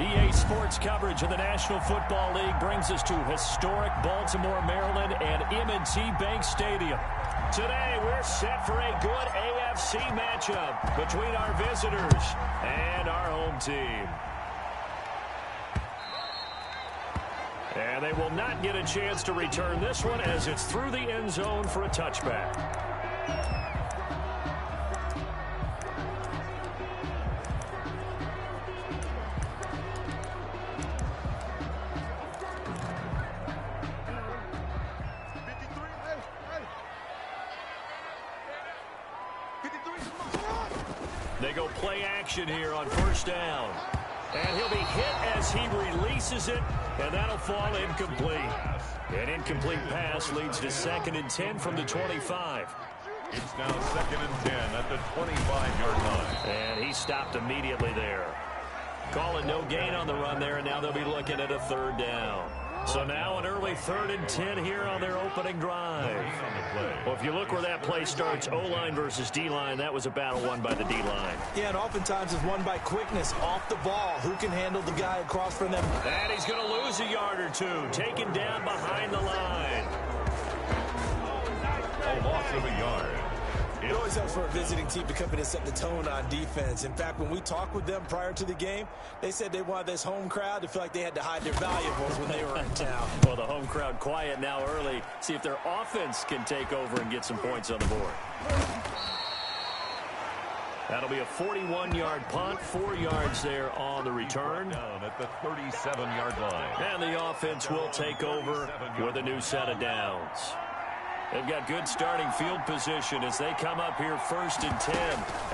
EA Sports coverage of the National Football League brings us to historic Baltimore, Maryland, and M&T Bank Stadium. Today, we're set for a good AFC matchup between our visitors and our home team. And they will not get a chance to return this one as it's through the end zone for a touchback. They go play action here on first down. And he'll be hit as he releases it, and that'll fall incomplete. An incomplete pass leads to 2nd and 10 from the 25. It's now 2nd and 10 at the 25-yard line. And he stopped immediately there. Calling no gain on the run there, and now they'll be looking at a 3rd down. So now an early 3rd and 10 here on their opening drive. Well, if you look where that play starts, O-line versus D-line, that was a battle won by the D-line. Yeah, and oftentimes it's won by quickness off the ball. Who can handle the guy across from them? And he's going to lose a yard or two, taken down behind the line. A loss of a yard. It always helps for a visiting team to come in and set the tone on defense. In fact, when we talked with them prior to the game, they said they wanted this home crowd to feel like they had to hide their valuables when they were in town. Well, the home crowd quiet now early. See if their offense can take over and get some points on the board. That'll be a 41-yard punt, 4 yards there on the return. Down at the 37-yard line. And the offense will take over with a new set of downs. They've got good starting field position as they come up here 1st and 10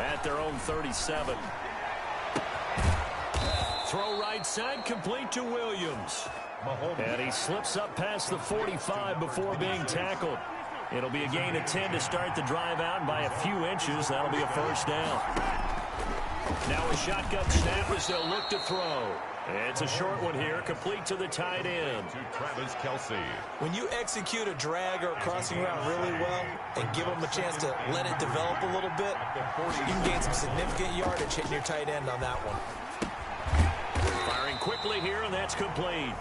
at their own 37. Throw right side, complete to Williams. And he slips up past the 45 before being tackled. It'll be a gain of 10 to start the drive out, and by a few inches, that'll be a 1st down. Now a shotgun snap as they'll look to throw. It's a short one here, complete to the tight end. To Travis Kelce. When you execute a drag or a crossing route really well and give them a chance to let it develop a little bit, you can gain some significant yardage hitting your tight end on that one. Firing quickly here, and that's complete.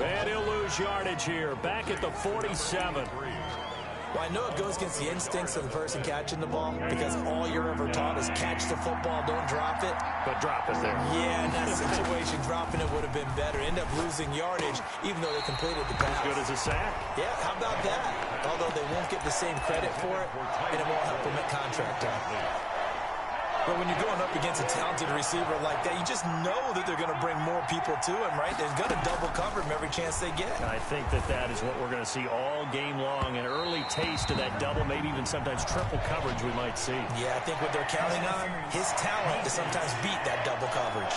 And he'll lose yardage here, back at the 47. Well, I know it goes against the instincts of the person catching the ball because all you're ever taught is catch the football, don't drop it. But drop it there. Yeah, in that situation, dropping it would have been better. End up losing yardage, even though they completed the pass. As good as a sack. Yeah, how about that? Although they won't get the same credit for it, and it won't help them at contract time. But when you're going up against a talented receiver like that, you just know that they're going to bring more people to him, right? They're going to double cover him every chance they get. I think that is what we're going to see all game long. An early taste of that double, maybe even sometimes triple coverage we might see. Yeah, I think what they're counting on, his talent to sometimes beat that double coverage.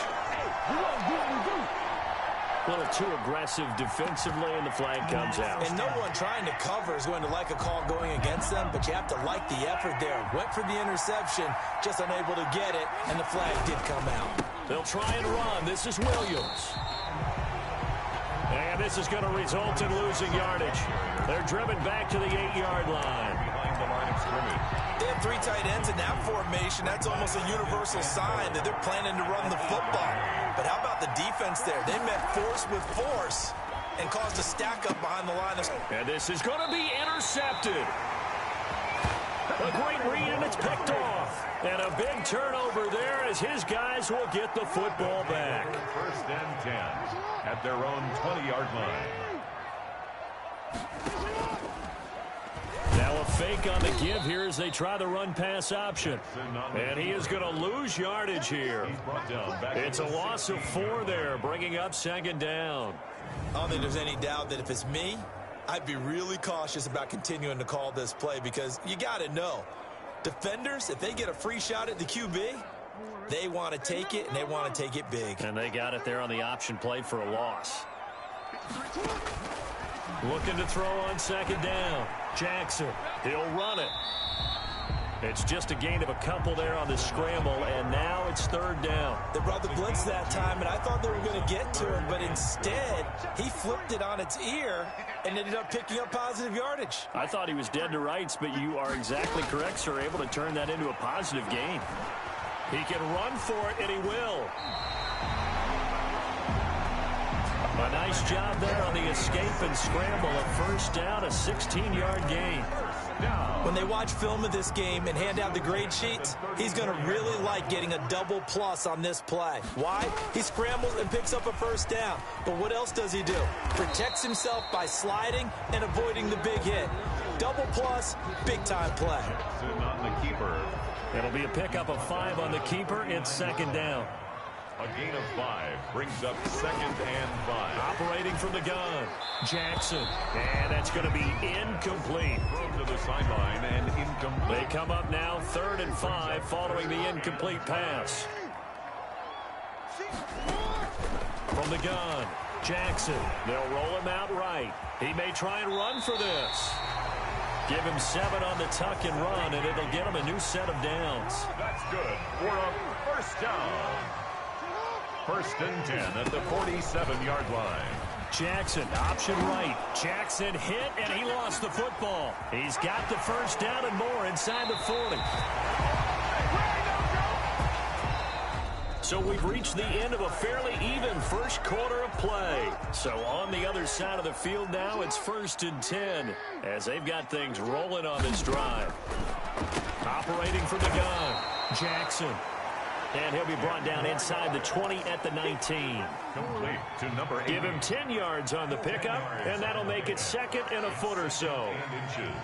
A little too aggressive defensively, and the flag comes out. And no one trying to cover is going to like a call going against them, but you have to like the effort there. Went for the interception, just unable to get it, and the flag did come out. They'll try and run. This is Williams. And this is going to result in losing yardage. They're driven back to the 8-yard line. Behind the line of scrimmage. They have 3 tight ends in that formation. That's almost a universal sign that they're planning to run the football. But how about the defense there? They met force with force and caused a stack up behind the line. And this is going to be intercepted. A great read, and it's picked off. And a big turnover there as his guys will get the football back. 1st and 10 at their own 20-yard line. Now a fake on the give here as they try the run-pass option. And he is going to lose yardage here. It's a loss of 4 there, bringing up 2nd down. I don't think there's any doubt that if it's me, I'd be really cautious about continuing to call this play because you got to know, defenders, if they get a free shot at the QB, they want to take it, and they want to take it big. And they got it there on the option play for a loss. Looking to throw on 2nd down. Jackson, he'll run it. It's just a gain of a couple there on the scramble, and now it's 3rd down. They brought the blitz that time, and I thought they were going to get to him, but instead, he flipped it on its ear and ended up picking up positive yardage. I thought he was dead to rights, but you are exactly correct, sir. Able to turn that into a positive gain. He can run for it, and he will. A nice job there on the escape and scramble. A first down, a 16-yard gain. When they watch film of this game and hand out the grade sheets, he's going to really like getting a double plus on this play. Why? He scrambles and picks up a first down. But what else does he do? Protects himself by sliding and avoiding the big hit. Double plus, big-time play. On the keeper. It'll be a pickup of 5 on the keeper. It's second down. A gain of 5 brings up 2nd and 5. Operating from the gun, Jackson. And that's going to be incomplete. Thrown to the sideline and incomplete. They come up now 3rd and 5 following the incomplete pass. From the gun, Jackson. They'll roll him out right. He may try and run for this. Give him 7 on the tuck and run, and it'll get him a new set of downs. That's good for a first down. 1st and 10 at the 47-yard line. Jackson, option right. Jackson hit, and he lost the football. He's got the first down and more inside the 40. So we've reached the end of a fairly even first quarter of play. So on the other side of the field now, it's 1st and 10 as they've got things rolling on this drive. Operating from the gun, Jackson. And he'll be brought down inside the 20 at the 19. Complete to number 8. Give him 10 yards on the pickup, and that'll make it 2nd and a foot or so. Inches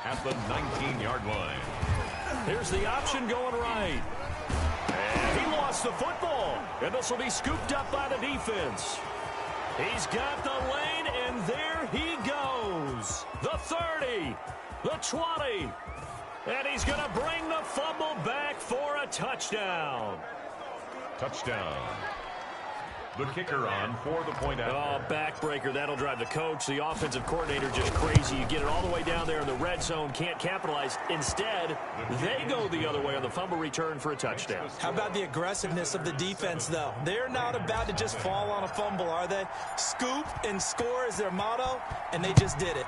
at the 19-yard line. Here's the option going right. And he lost the football, and this will be scooped up by the defense. He's got the lane, and there he goes. The 30, the 20. And he's going to bring the fumble back for a touchdown. Touchdown. The kicker on for the point after. Oh, backbreaker. That'll drive the coach, the offensive coordinator, just crazy. You get it all the way down there in the red zone, can't capitalize. Instead, they go the other way on the fumble return for a touchdown. How about the aggressiveness of the defense, though? They're not about to just fall on a fumble, are they? Scoop and score is their motto, and they just did it.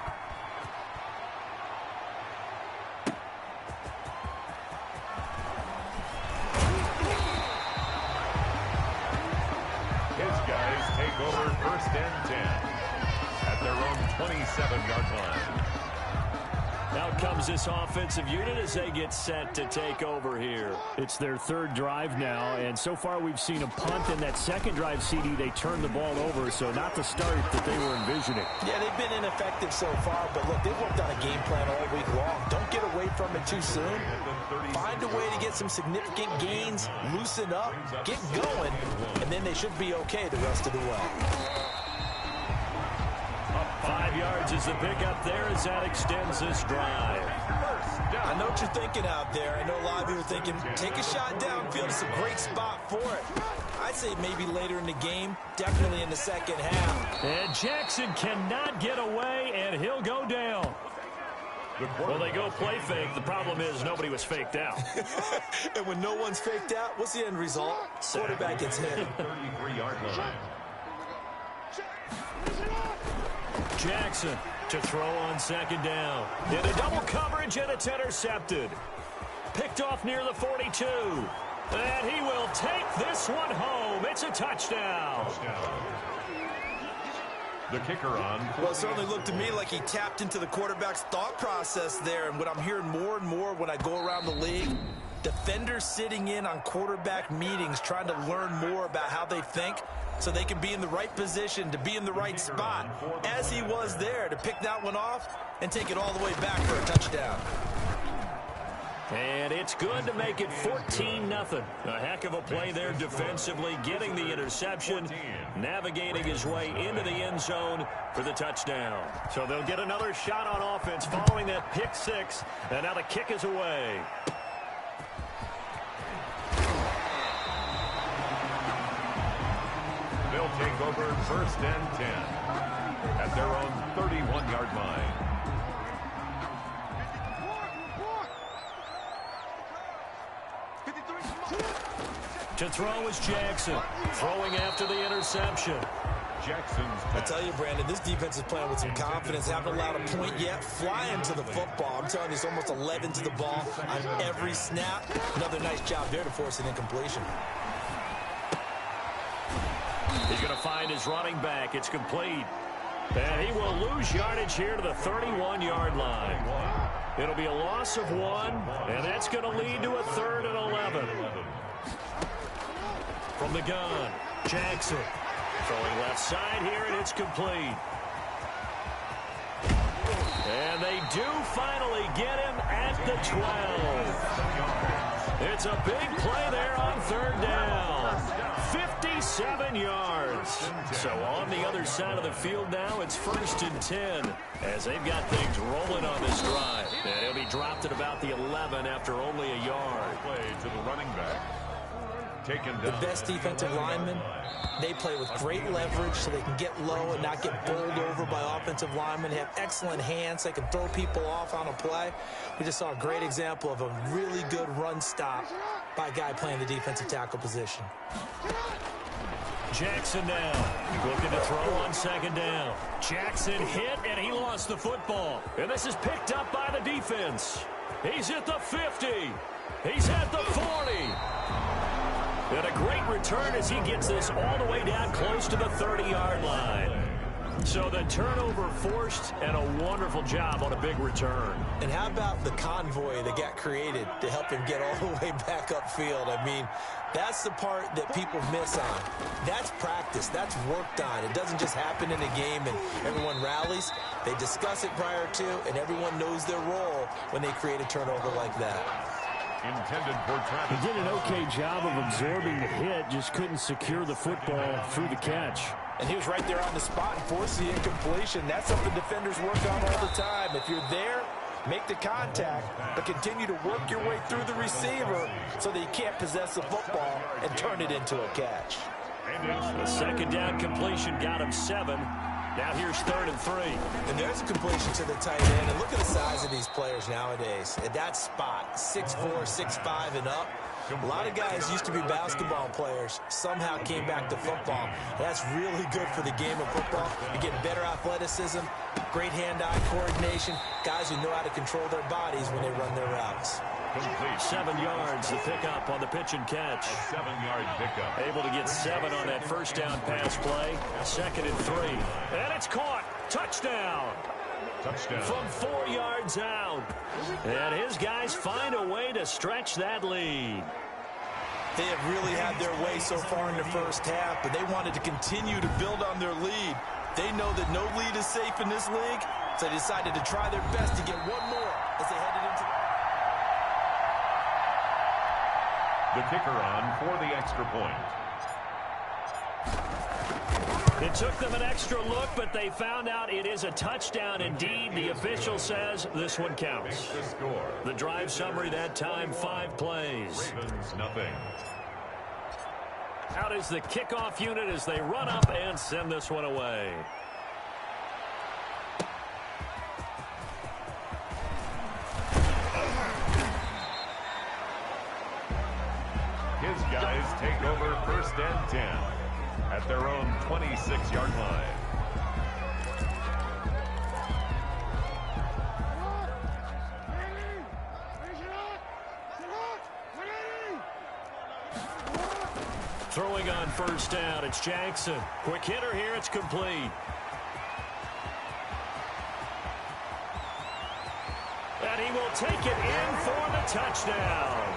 Over 1st and 10 at their own 27-yard line. Out comes this offensive unit as they get set to take over here. It's their 3rd drive now, and so far we've seen a punt. In that 2nd drive, CD, they turned the ball over, so not the start that they were envisioning. Yeah, they've been ineffective so far, but look, they've worked on a game plan all week long. Don't get away from it too soon. Find a way to get some significant gains, loosen up, get going, and then they should be okay the rest of the way. 5 yards is the pickup there as that extends this drive. I know what you're thinking out there. I know a lot of you are thinking, take a shot downfield. It's a great spot for it. I'd say maybe later in the game, definitely in the 2nd half. And Jackson cannot get away, and he'll go down. Well, they go play fake. The problem is nobody was faked out. And when no one's faked out, what's the end result? Quarterback gets hit. 33-yard line. Jackson to throw on 2nd down. In a double coverage, and it's intercepted. Picked off near the 42. And he will take this one home. It's a touchdown. The kicker on. Well, it certainly looked to me like he tapped into the quarterback's thought process there. And what I'm hearing more and more when I go around the league, defenders sitting in on quarterback meetings trying to learn more about how they think so they can be in the right position to be in the right spot, as he was there, to pick that one off and take it all the way back for a touchdown. And it's good to make it 14-0. A heck of a play there defensively, getting the interception, navigating his way into the end zone for the touchdown. So they'll get another shot on offense following that pick 6, and now the kick is away. They'll take over 1st and 10 at their own 31-yard line. To throw is Jackson, throwing after the interception. Jackson's I tell you, Brandon, this defense is playing with some confidence. Haven't allowed a point yet. Flying to the football. I'm telling you, it's almost 11 to the ball on every snap. Another nice job there to force an incompletion. He's going to find his running back. It's complete. And he will lose yardage here to the 31-yard line. It'll be a loss of 1, and that's going to lead to a 3rd and 11. From the gun, Jackson. Throwing left side here, and it's complete. And they do finally get him at the 12. It's a big play there on 3rd down. 57 yards. So on the other side of the field now, it's 1st and 10 as they've got things rolling on this drive. And he'll be dropped at about the 11 after only a yard. Play to the running back. Taken down. The best defensive linemen, they play with great leverage so they can get low and not get bowled over by offensive linemen. They have excellent hands. They can throw people off on a play. We just saw a great example of a really good run stop by a guy playing the defensive tackle position. Jackson now looking to throw on 2nd down. Jackson hit, and he lost the football. And this is picked up by the defense. He's at the 50. He's at the 40. And a great return as he gets this all the way down close to the 30-yard line. So the turnover forced, and a wonderful job on a big return. And how about the convoy that got created to help him get all the way back upfield? I mean, that's the part that people miss on. That's practice. That's worked on. It doesn't just happen in a game and everyone rallies. They discuss it prior to, and everyone knows their role when they create a turnover like that. Intended for Travis. He did an okay job of absorbing the hit, just couldn't secure the football through the catch. And he was right there on the spot and forced the incompletion. That's something defenders work on all the time. If you're there, make the contact, but continue to work your way through the receiver so that you can't possess the football and turn it into a catch. The 2nd down completion got him 7. Now here's 3rd and 3. And there's a completion to the tight end. And look at the size of these players nowadays. At that spot, 6'4", 6'5", and up. A lot of guys used to be basketball players, somehow came back to football. That's really good for the game of football. You get better athleticism, great hand-eye coordination, guys who know how to control their bodies when they run their routes. Complete. 7 yards, the pickup on the pitch and catch. 7-yard pickup. Able to get 7 on that 1st down pass play. 2nd and 3. And it's caught. Touchdown. Touchdown. From 4 yards out. And his guys find a way to stretch that lead. They have really had their way so far in the first half, but they wanted to continue to build on their lead. They know that no lead is safe in this league, so they decided to try their best to get one more as they headed into The kicker on for the extra point. It took them an extra look, but they found out it is a touchdown indeed. The official says this one counts. The score. The drive summary that time, 5 plays. Ravens, nothing. Out is the kickoff unit as they run up and send this one away. His guys take over 1st and 10 at their own 26-yard line. Throwing on 1st down, it's Jackson. Quick hitter here, it's complete. And he will take it in for the touchdown.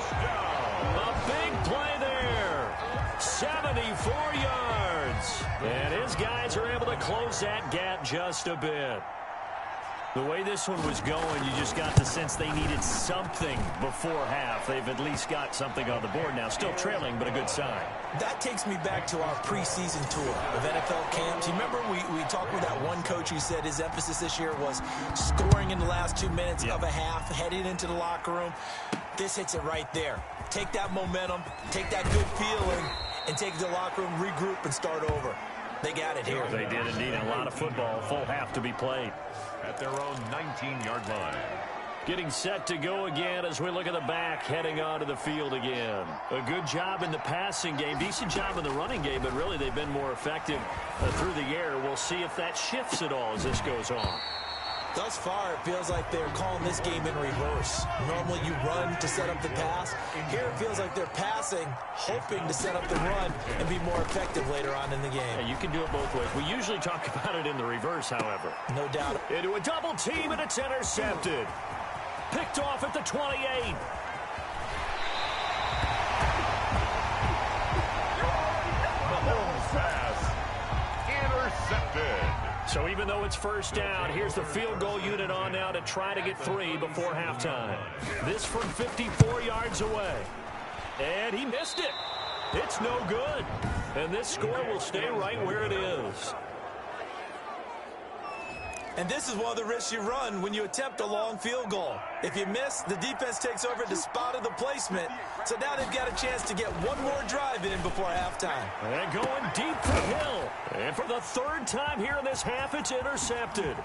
A big play there. 74 yards. And his guys are able to close that gap just a bit. The way this one was going, you just got the sense they needed something before half. They've at least got something on the board now. Still trailing, but a good sign. That takes me back to our preseason tour of NFL camps. You remember we talked with that one coach who said his emphasis this year was scoring in the last 2 minutes of a half, heading into the locker room. This hits it right there. Take that momentum, take that good feeling, and take it to the locker room, regroup, and start over. They got it here. They did indeed. A lot of football, full half to be played. At their own 19-yard line. Getting set to go again as we look at the back, heading onto the field again. A good job in the passing game, decent job in the running game, but really they've been more effective through the air. We'll see if that shifts at all as this goes on. Thus far, it feels like they're calling this game in reverse. Normally you run to set up the pass. Here it feels like they're passing, hoping to set up the run and be more effective later on in the game. Yeah, you can do it both ways. We usually talk about it in the reverse, however. No doubt. Into a double team, and it's intercepted. Picked off at the 28. Mahomes pass intercepted. So even though it's first down, here's the field goal unit on now to try to get 3 before halftime. This from 54 yards away. And he missed it. It's no good. And this score will stay right where it is. And this is one of the risks you run when you attempt a long field goal. If you miss, the defense takes over at the spot of the placement. So now they've got a chance to get one more drive in before halftime. And going deep for Hill. And for the third time here in this half, it's intercepted.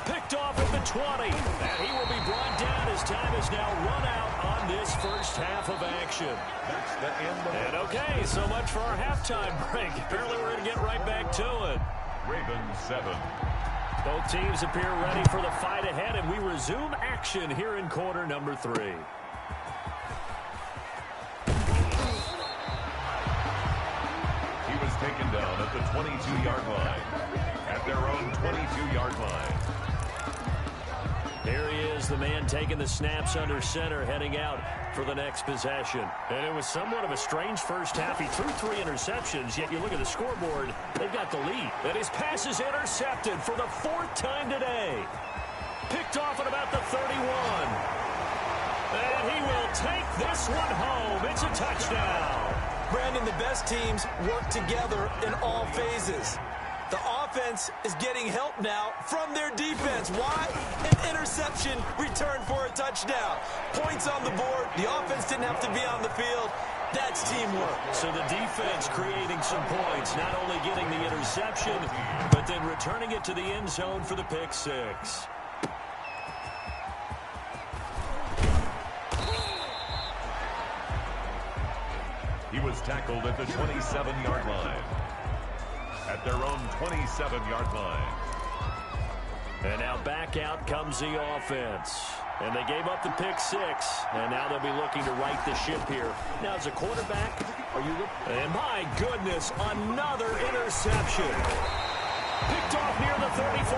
Picked off at the 20. And he will be brought down as time is now run out on this first half of action. That's the end of And okay, so much for our halftime break. Apparently we're going to get right back to it. Ravens 7. Both teams appear ready for the fight ahead, and we resume action here in quarter number 3. He was taken down at the 22-yard line. At their own 22-yard line. There he is, the man taking the snaps under center, heading out for the next possession. And it was somewhat of a strange first half. He threw 3 interceptions, yet you look at the scoreboard, they've got the lead. And his pass is intercepted for the 4th time today. Picked off at about the 31. And he will take this one home. It's a touchdown. Brandon, the best teams work together in all phases. The offense is getting help now from their defense. Why? An interception returned for a touchdown. Points on the board. The offense didn't have to be on the field. That's teamwork. So the defense creating some points, not only getting the interception, but then returning it to the end zone for the pick 6. He was tackled at the 27-yard line. At their own 27-yard line. And now back out comes the offense. And they gave up the pick 6. And now they'll be looking to right the ship here. Now as a quarterback, are you looking? And my goodness, another interception. Picked off near the 34.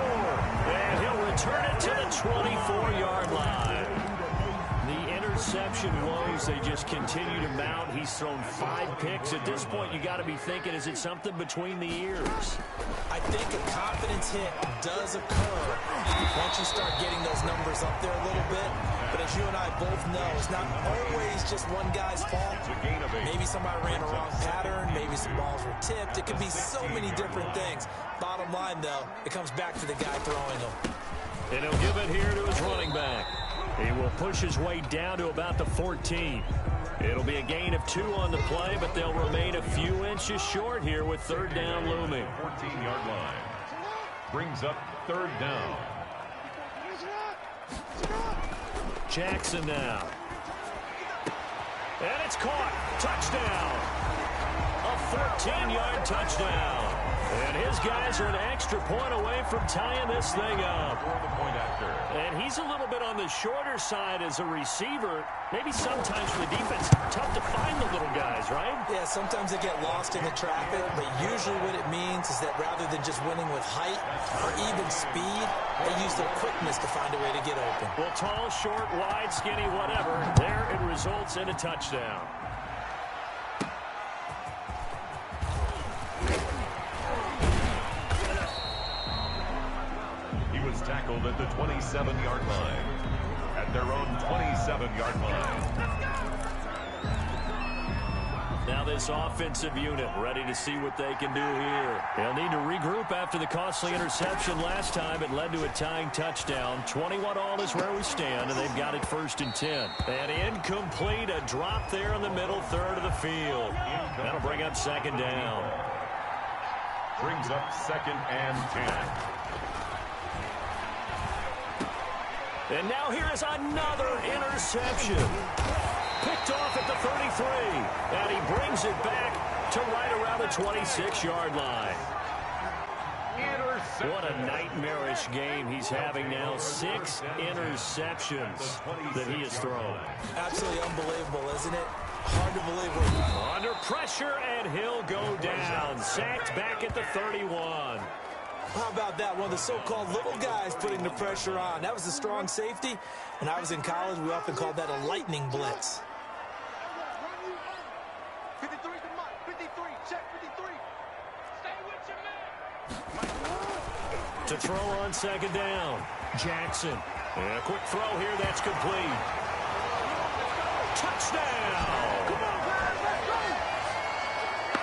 And he'll return it to the 24-yard line. The interception woes, they just continue to mount. He's thrown 5 picks. At this point, you got to be thinking, is it something between the ears? I think a confidence hit does occur once you start getting those numbers up there a little bit. But as you and I both know, it's not always just one guy's fault. Maybe somebody ran a wrong pattern. Maybe some balls were tipped. It could be so many different things. Bottom line, though, it comes back to the guy throwing them. And he'll give it here to his running back. He will push his way down to about the 14. It'll be a gain of 2 on the play, but they'll remain a few inches short here with 3rd down looming. 14-yard line. Brings up 3rd down. Jackson now. And it's caught. Touchdown. A 14-yard touchdown. And his guys are an extra point away from tying this thing up. And he's a little bit on the shorter side as a receiver. Maybe sometimes for the defense, tough to find the little guys, right? Yeah, sometimes they get lost in the traffic, but usually what it means is that rather than just winning with height or even speed, they use their quickness to find a way to get open. Well, tall, short, wide, skinny, whatever, there it results in a touchdown. Tackled at the 27-yard line. At their own 27-yard line. Now this offensive unit ready to see what they can do here. They'll need to regroup after the costly interception last time. It led to a tying touchdown. 21-all is where we stand, and they've got it 1st and 10. And incomplete, a drop there in the middle third of the field. That'll bring up 2nd down. Brings up 2nd and 10. And now here is another interception. Picked off at the 33. And he brings it back to right around the 26-yard line. What a nightmarish game he's having now. 6 interceptions that he has thrown. Absolutely unbelievable, isn't it? Hard to believe we're under pressure, and he'll go down. Sacked back at the 31. How about that? One of the so-called little guys putting the pressure on. That was a strong safety. When I was in college, we often called that a lightning blitz. 53 to Mike. 53. Check 53. Stay with your man. To throw on second down. Jackson. And a quick throw here. That's complete. Touchdown.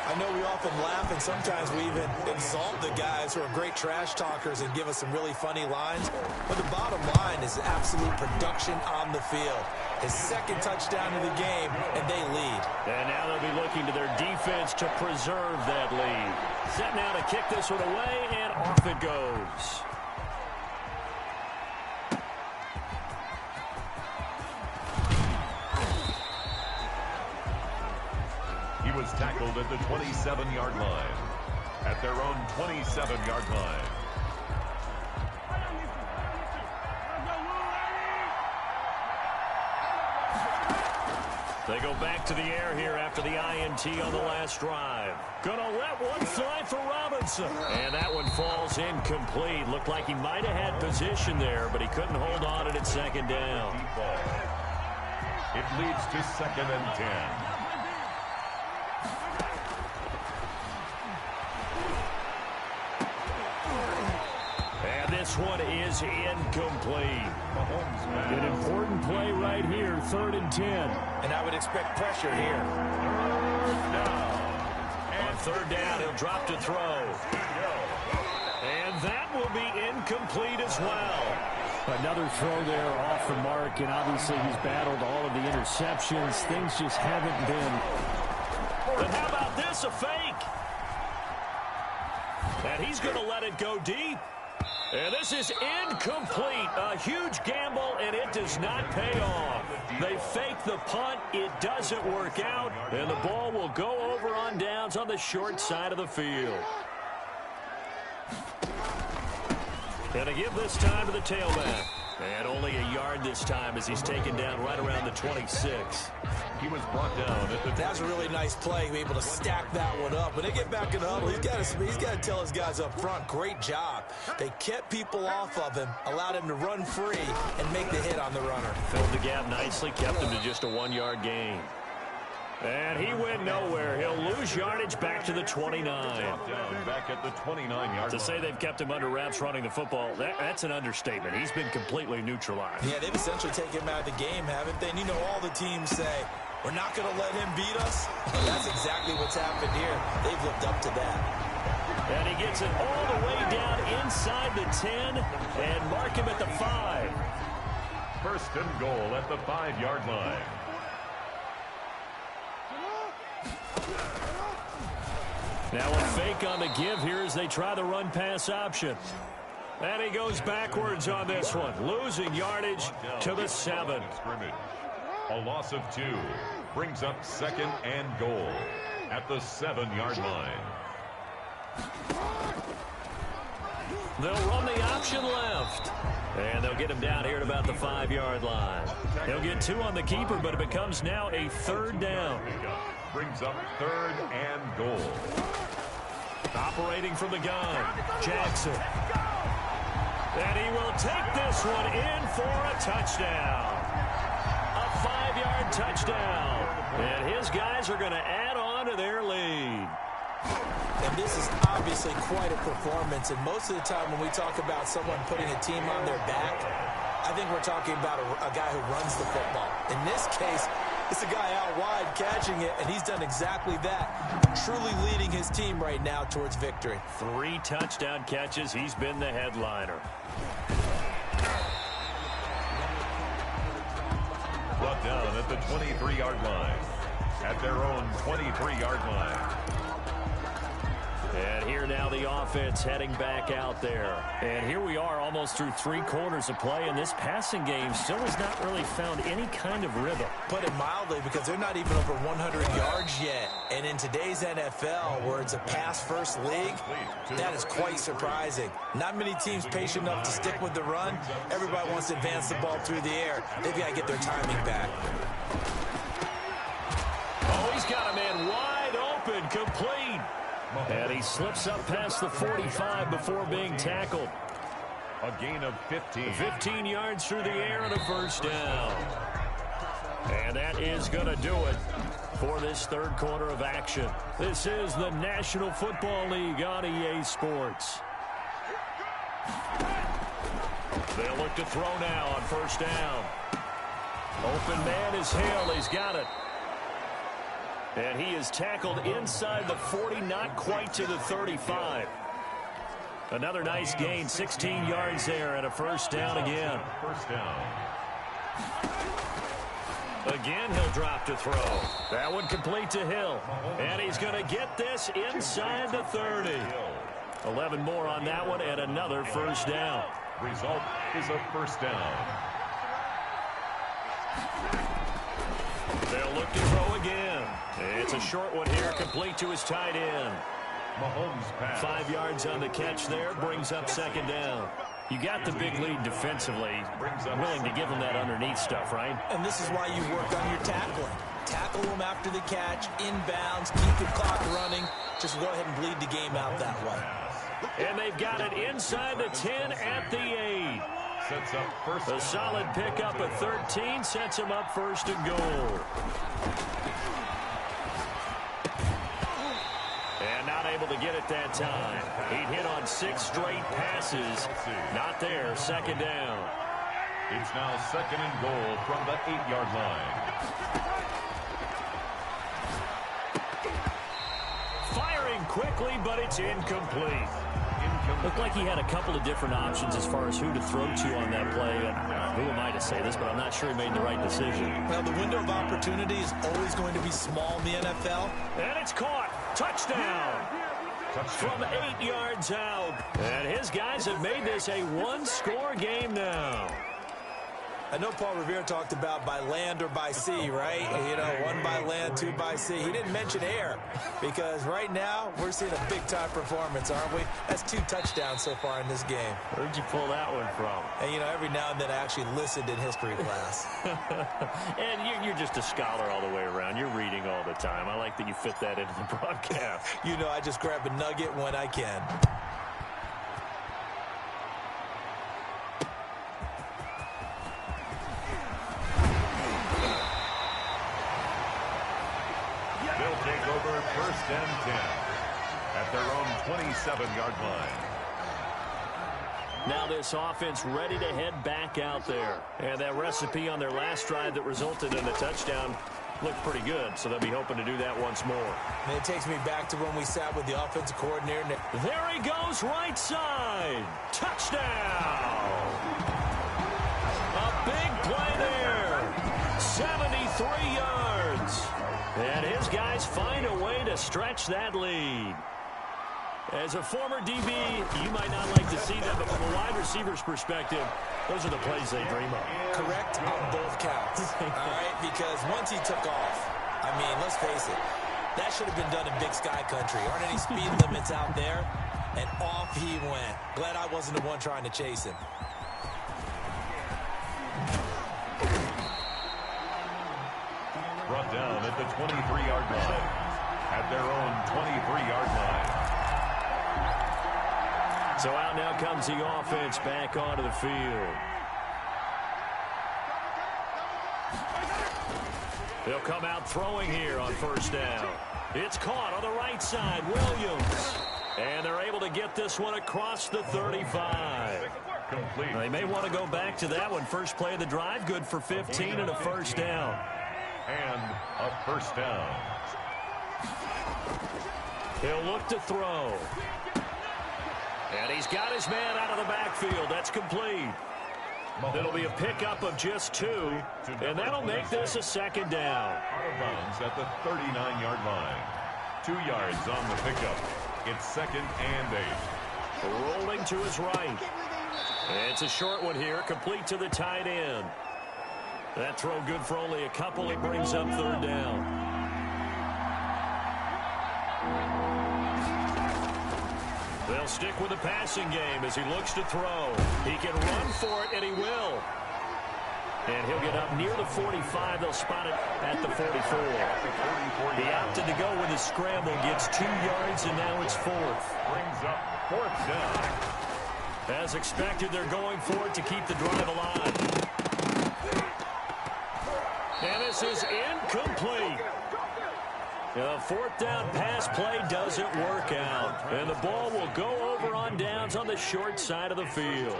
I know we often laugh, and sometimes we even exalt the guys who are great trash talkers and give us some really funny lines. But the bottom line is absolute production on the field. His second touchdown of the game, and they lead. And now they'll be looking to their defense to preserve that lead. Set now to kick this one away, and off it goes. He was tackled at the 27-yard line. At their own 27-yard line. They go back to the air here after the INT on the last drive. Gonna let one fly for Robinson. And that one falls incomplete. Looked like he might have had position there, but he couldn't hold on at second down. It leads to 2nd and 10. This one is incomplete. An important play right here, 3rd and 10. And I would expect pressure here. On 3rd down, he'll drop to throw. And that will be incomplete as well. Another throw there off the mark, and obviously he's battled all of the interceptions. Things just haven't been. And how about this, a fake? And he's going to let it go deep. And this is incomplete. A huge gamble, and it does not pay off. They fake the punt. It doesn't work out. And the ball will go over on downs on the short side of the field. And to give this time to the tailback. And only a yard this time as he's taken down right around the 26. He was brought down at the... That was a really nice play, able to stack that one up. When they get back in the huddle, he's got to tell his guys up front, great job. They kept people off of him, allowed him to run free, and make the hit on the runner. Filled the gap nicely, kept him to just a 1-yard gain. And he went nowhere. He'll lose yardage back to the 29. Back at the 29-yard To say they've kept him under wraps running the football, that's an understatement. He's been completely neutralized. Yeah, they've essentially taken him out of the game, haven't they? And you know all the teams say, we're not going to let him beat us. That's exactly what's happened here. They've lived up to that. And he gets it all the way down inside the 10 and mark him at the 5. 1st and goal at the 5-yard line. Now a fake on the give here as they try the run-pass option. And he goes backwards on this one, losing yardage to the 7. A loss of 2 brings up 2nd and goal at the 7-yard line. They'll run the option left. And they'll get him down here at about the 5-yard line. He'll get 2 on the keeper, but it becomes now a 3rd down. Brings up 3rd and goal. Operating from the gun, Jackson. And he will take this one in for a touchdown. A 5-yard touchdown. And his guys are going to add on to their lead. And this is obviously quite a performance. And most of the time when we talk about someone putting a team on their back, I think we're talking about a guy who runs the football. In this case, it's a guy out wide catching it, and he's done exactly that. Truly leading his team right now towards victory. 3 touchdown catches. He's been the headliner. Brought down at the 23-yard line. At their own 23-yard line. And here now the offense heading back out there. And here we are almost through 3 quarters of play, and this passing game still has not really found any kind of rhythm. Put it mildly, because they're not even over 100 yards yet. And in today's NFL, where it's a pass-first league, that is quite surprising. Not many teams patient enough to stick with the run. Everybody wants to advance the ball through the air. They've got to get their timing back. Oh, he's got a man wide open, complete. And he slips up past the 45 before being tackled. A gain of 15. 15 yards through the air and a first down. And that is going to do it for this third quarter of action. This is the National Football League on EA Sports. They'll look to throw now on first down. Open man is Hill. He's got it. And he is tackled inside the 40, not quite to the 35. Another nice gain, 16 yards there, and a first down again. First down. Again, he'll drop to throw. That one complete to Hill. And he's going to get this inside the 30. 11 more on that one, and another first down. Result is a first down. They'll look to throw again. It's a short one here, complete to his tight end. Mahomes pass. 5 yards on the catch there, brings up second down. You got the big lead defensively. Willing to give them that underneath stuff, right? And this is why you work on your tackling. Tackle them after the catch, inbounds, keep the clock running. Just go ahead and bleed the game out that way. And they've got it inside the 10 at the 8. Sets up first. A solid pickup at 13 sets him up first and goal. And not able to get it that time. He'd hit on 6 straight passes. Not there. Second down. It's now second and goal from the 8-yard line. Firing quickly, but it's incomplete. Looked like he had a couple of different options as far as who to throw to on that play. And who am I to say this, but I'm not sure he made the right decision. Well, the window of opportunity is always going to be small in the NFL. And it's caught. Touchdown. From 8 yards out. And his guys have made this a one-score game now. I know Paul Revere talked about by land or by sea, right? You know, 1 by land, 2 by sea. He didn't mention air because right now we're seeing a big-time performance, aren't we? That's 2 touchdowns so far in this game. Where'd you pull that one from? And, you know, every now and then I actually listened in history class. And you're just a scholar all the way around. You're reading all the time. I like that you fit that into the broadcast. You know, I just grab a nugget when I can. First and 10 at their own 27-yard line. Now this offense ready to head back out there. And that recipe on their last drive that resulted in a touchdown looked pretty good, so they'll be hoping to do that once more. And it takes me back to when we sat with the offensive coordinator. There he goes, right side. Touchdown. A big play there. 73 yards. And his guys find a way to stretch that lead. As a former DB, you might not like to see that, but from a wide receiver's perspective, those are the plays they dream of. Correct on both counts. All right, because once he took off, I mean, let's face it, that should have been done in Big Sky Country. Aren't any speed limits out there? And off he went. Glad I wasn't the one trying to chase him. Brought down at the 23-yard line. At their own 23-yard line. So out now comes the offense back onto the field. They'll come out throwing here on first down. It's caught on the right side, Williams. And they're able to get this one across the 35. Complete. They may want to go back to that one. First play of the drive, good for 15 and a first down. And a first down. He'll look to throw. And he's got his man out of the backfield. That's complete. It'll be a pickup of just 2, and that'll make this a second down. Out of bounds at the 39-yard line. 2 yards on the pickup. It's 2nd and 8. Rolling to his right. It's a short one here, complete to the tight end. That throw good for only a couple. It brings up 3rd down. They'll stick with the passing game as he looks to throw. He can run for it, and he will. And he'll get up near the 45. They'll spot it at the 44. He opted to go with his scramble, gets 2 yards, and now it's 4th. Brings up 4th down. As expected, they're going for it to keep the drive alive. And this is incomplete. The 4th down pass play doesn't work out. And the ball will go over on downs on the short side of the field.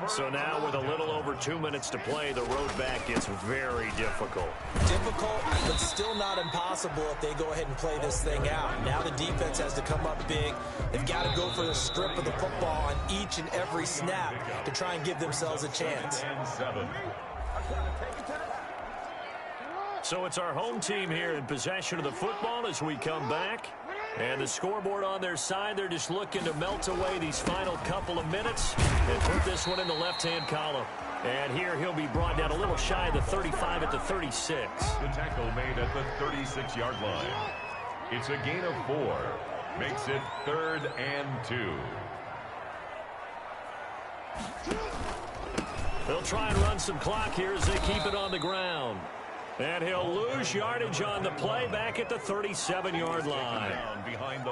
So now with a little over 2 minutes to play, the road back gets very difficult. Difficult, but still not impossible if they go ahead and play this thing out. Now the defense has to come up big. They've got to go for the strip of the football on each and every snap to try and give themselves a chance. So it's our home team here in possession of the football as we come back. And the scoreboard on their side, they're just looking to melt away these final couple of minutes and put this one in the left-hand column. And here he'll be brought down a little shy of the 35 at the 36. The tackle made at the 36-yard line. It's a gain of 4. Makes it 3rd and 2. They'll try and run some clock here as they keep it on the ground. And he'll lose yardage on the play back at the 37-yard line.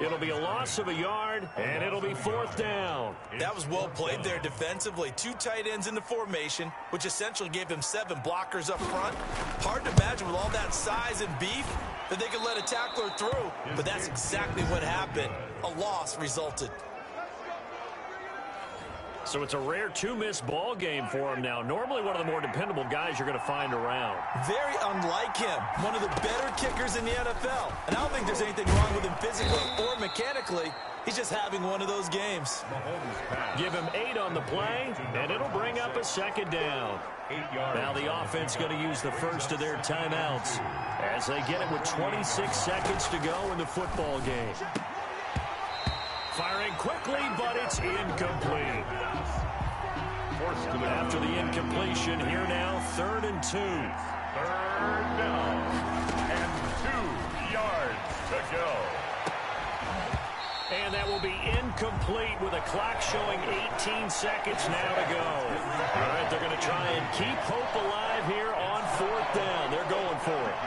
It'll be a loss of a yard, and it'll be 4th down. That was well played there defensively. 2 tight ends in the formation, which essentially gave him 7 blockers up front. Hard to imagine with all that size and beef that they could let a tackler through. But that's exactly what happened. A loss resulted. So it's a rare 2-miss ball game for him now. Normally one of the more dependable guys you're going to find around. Very unlike him. One of the better kickers in the NFL. And I don't think there's anything wrong with him physically or mechanically. He's just having one of those games. Give him 8 on the play, and it'll bring up a 2nd down. Now the offense going to use the first of their timeouts as they get it with 26 seconds to go in the football game. Firing quickly, but it's incomplete. After the incompletion, here now, 3rd and 2. 3rd down and 2 yards to go. And that will be incomplete with a clock showing 18 seconds now to go. All right, they're going to try and keep hope alive here on 4th down. They're going for it.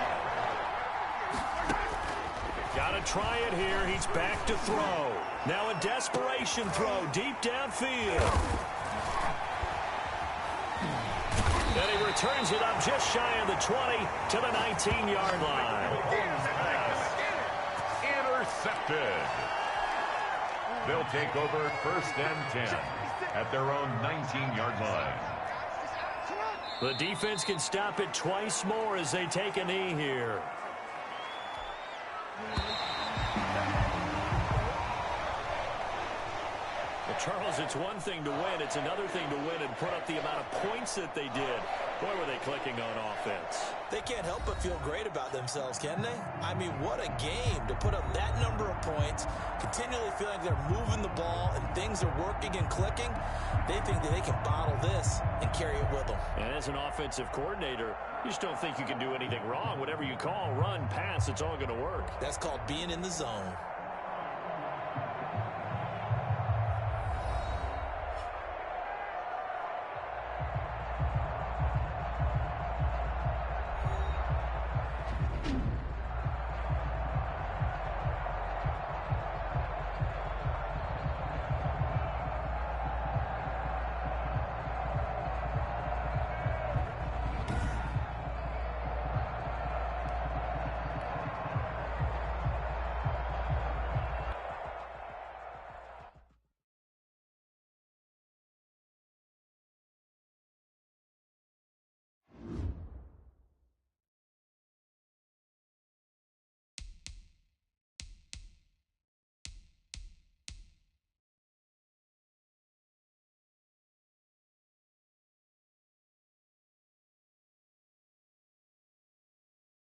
Got to try it here. He's back to throw. Now a desperation throw deep downfield. And he returns it up just shy of the 20 to the 19-yard line. Intercepted. They'll take over 1st and 10 at their own 19-yard line. The defense can stop it twice more as they take a knee here. Charles, it's one thing to win. It's another thing to win and put up the amount of points that they did. Boy, were they clicking on offense. They can't help but feel great about themselves, can they? I mean, what a game to put up that number of points, continually feeling they're moving the ball and things are working and clicking. They think that they can bottle this and carry it with them. And as an offensive coordinator, you just don't think you can do anything wrong. Whatever you call, run, pass, it's all going to work. That's called being in the zone.